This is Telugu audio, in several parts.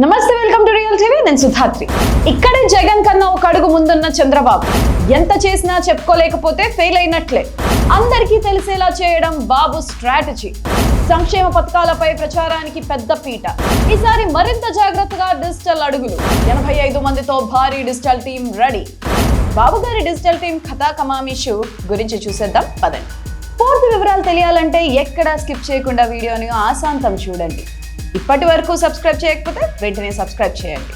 నమస్తే, వెల్కమ్ టు రియల్ టీవీ. నేను సుధాత్రి. ఇక్కడే జగన్ కన్నా ఒక అడుగు ముందున్న చంద్రబాబు ఎంత చేసినా చెప్పుకోలేకపోతే ఫెయిల్ అయినట్లే. అందరికీ తెలిసేలా చేయడం బాబు స్ట్రాటజీ. సంక్షేమ పథకాలపై ప్రచారానికి పెద్ద పీట. ఈసారి మరింత జాగ్రత్తగా డిజిటల్ అడుగులు. 85 మందితో భారీ డిజిటల్ టీం రెడీ. బాబు గారి డిజిటల్ టీం కథా కమామిషు గురించి చూసేద్దాం పదండి. పూర్తి వివరాలు తెలియాలంటే ఎక్కడా స్కిప్ చేయకుండా వీడియోని ఆశాంతం చూడండి. ఇప్పటి వరకు సబ్స్క్రైబ్ చేయకపోతే వెంటనే సబ్స్క్రైబ్ చేయండి.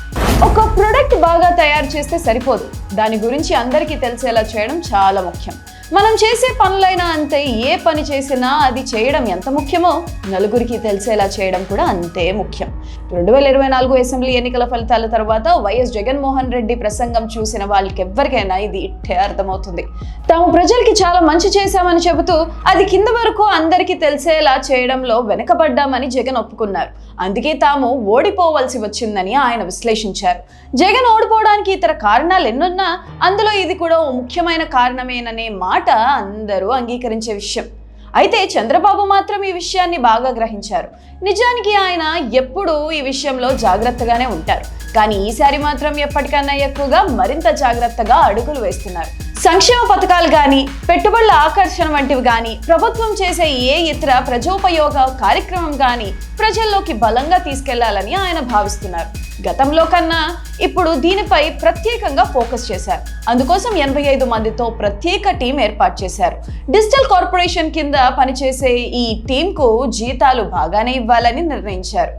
ఒక ప్రొడక్ట్ బాగా తయారు చేస్తే సరిపోదు, దాని గురించి అందరికీ తెలిసేలా చేయడం చాలా ముఖ్యం. మనం చేసే పనులైనా అంతే, ఏ పని చేసినా అది చేయడం ఎంత ముఖ్యమో నలుగురికి తెలిసేలా చేయడం కూడా అంతే ముఖ్యం. 2024 అసెంబ్లీ ఎన్నికల ఫలితాల తర్వాత వైఎస్ జగన్మోహన్ రెడ్డి ప్రసంగం చూసిన వాళ్ళకెవ్వరికైనా ఇది ఇట్టే అర్థమవుతుంది. తాము ప్రజలకి చాలా మంచి చేశామని చెబుతూ అది కింద వరకు అందరికీ తెలిసేలా చేయడంలో వెనకబడ్డామని జగన్ ఒప్పుకున్నారు. అందుకే తాము ఓడిపోవలసి వచ్చిందని ఆయన విశ్లేషించారు. జగన్ ఓడిపోవడానికి ఇతర కారణాలు ఎన్నున్నా అందులో ఇది కూడా ఓ ముఖ్యమైన కారణమేననే మాట అందరూ అంగీకరించే విషయం. అయితే చంద్రబాబు మాత్రం ఈ విషయాన్ని బాగా గ్రహించారు. నిజానికి ఆయన ఎప్పుడూ ఈ విషయంలో జాగ్రత్తగానే ఉంటారు, కానీ ఈసారి మాత్రం ఎప్పటికన్నా ఎక్కువగా మరింత జాగ్రత్తగా అడుగులు వేస్తున్నారు. సంక్షేమ పథకాలు కానీ, పెట్టుబడుల ఆకర్షణ వంటివి కానీ, ప్రభుత్వం చేసే ఏ ఇతర ప్రజోపయోగ కార్యక్రమం కానీ ప్రజల్లోకి బలంగా తీసుకెళ్లాలని ఆయన భావిస్తున్నారు. గతంలో కన్నా ఇప్పుడు దీనిపై ప్రత్యేకంగా ఫోకస్ చేశారు. అందుకోసం 85 మందితో ప్రత్యేక టీం ఏర్పాటు చేశారు. డిజిటల్ కార్పొరేషన్ కింద పనిచేసే ఈ టీంకు జీతాలు బాగానే ఇవ్వాలని నిర్ణయించారు.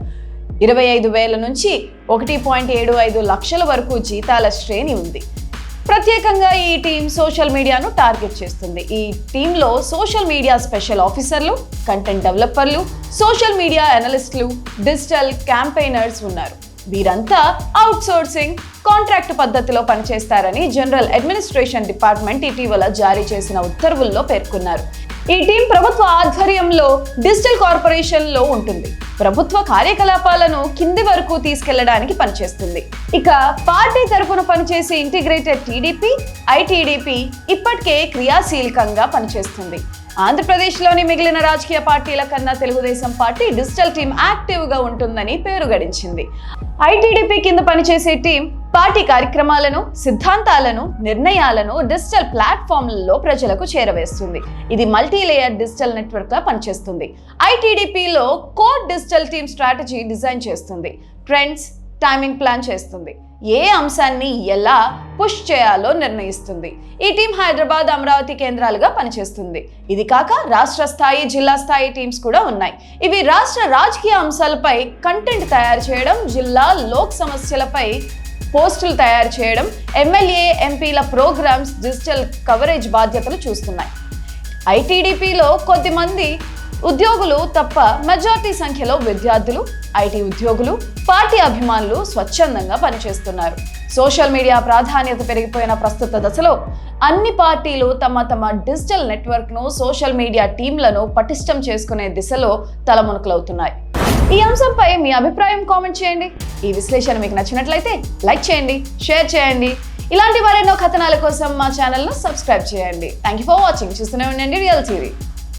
25,000 నుంచి 1.75 లక్షల వరకు జీతాల శ్రేణి ఉంది. ప్రత్యేకంగా ఈ టీం సోషల్ మీడియాను టార్గెట్ చేస్తుంది. ఈ టీంలో సోషల్ మీడియా స్పెషల్ ఆఫీసర్లు, కంటెంట్ డెవలపర్లు, సోషల్ మీడియా అనలిస్టులు, డిజిటల్ క్యాంపెయినర్స్ ఉన్నారు. వీరంతా అవుట్ సోర్సింగ్, కాంట్రాక్ట్ పద్ధతిలో పనిచేస్తారని జనరల్ అడ్మినిస్ట్రేషన్ డిపార్ట్మెంట్ ఇటీవల జారీ చేసిన ఉత్తర్వుల్లో పేర్కొన్నారు. ఈ టీం ప్రభుత్వ ఆధ్వర్యంలో డిజిటల్ కార్పొరేషన్ లో ఉంటుంది. ప్రభుత్వ కార్యకలాపాలను కింది వరకు తీసుకెళ్లడానికి పనిచేస్తుంది. ఇక పార్టీ తరఫున పనిచేసే ఇంటిగ్రేటెడ్ టీడీపీ, ఐటీడీపీ ఇప్పటికే క్రియాశీలకంగా పనిచేస్తుంది. ఆంధ్రప్రదేశ్లోని మిగిలిన రాజకీయ పార్టీల కన్నా తెలుగుదేశం పార్టీ డిజిటల్ టీం యాక్టివ్గా ఉంటుందని పేరు గడించింది. ఐటీడీపీ కింద పనిచేసే టీం పార్టీ కార్యక్రమాలను, సిద్ధాంతాలను, నిర్ణయాలను డిజిటల్ ప్లాట్ఫామ్లలో ప్రజలకు చేరవేస్తుంది. ఇది మల్టీ లేయర్ డిజిటల్ నెట్వర్క్ గా పనిచేస్తుంది. ఐటీడీపీలో core digital team strategy design చేస్తుంది, ట్రెండ్స్, టైమింగ్ ప్లాన్ చేస్తుంది, ఏ అంశాన్ని ఎలా పుష్ చేయాలో నిర్ణయిస్తుంది. ఈ టీం హైదరాబాద్, అమరావతి కేంద్రాలుగా పనిచేస్తుంది. ఇది కాక రాష్ట్ర స్థాయి, జిల్లా స్థాయి టీమ్స్ కూడా ఉన్నాయి. ఇవి రాష్ట్ర రాజకీయ అంశాలపై కంటెంట్ తయారు చేయడం, జిల్లా లోక్ సమస్యలపై పోస్టులు తయారు చేయడం, ఎమ్మెల్యే, ఎంపీల ప్రోగ్రామ్స్, డిజిటల్ కవరేజ్ బాధ్యతలు చూస్తున్నాయి. ఐటీడీపీలో కొద్దిమంది ఉద్యోగులు తప్ప మెజార్టీ సంఖ్యలో విద్యార్థులు, ఐటీ ఉద్యోగులు, పార్టీ అభిమానులు స్వచ్ఛందంగా పనిచేస్తున్నారు. సోషల్ మీడియా ప్రాధాన్యత పెరిగిపోయిన ప్రస్తుత దశలో అన్ని పార్టీలు తమ డిజిటల్ నెట్వర్క్ను, సోషల్ మీడియా టీంలను పటిష్టం చేసుకునే దిశలో తలమునకలవుతున్నాయి. ఈ అంశంపై మీ అభిప్రాయం కామెంట్ చేయండి. ఈ విశ్లేషణ మీకు నచ్చినట్లయితే లైక్ చేయండి, షేర్ చేయండి. ఇలాంటి మరెన్నో కథనాల కోసం మా ఛానల్ను సబ్స్క్రైబ్ చేయండి. Thank you for watching. చూస్తూనే ఉండండి రియల్ టీవీ.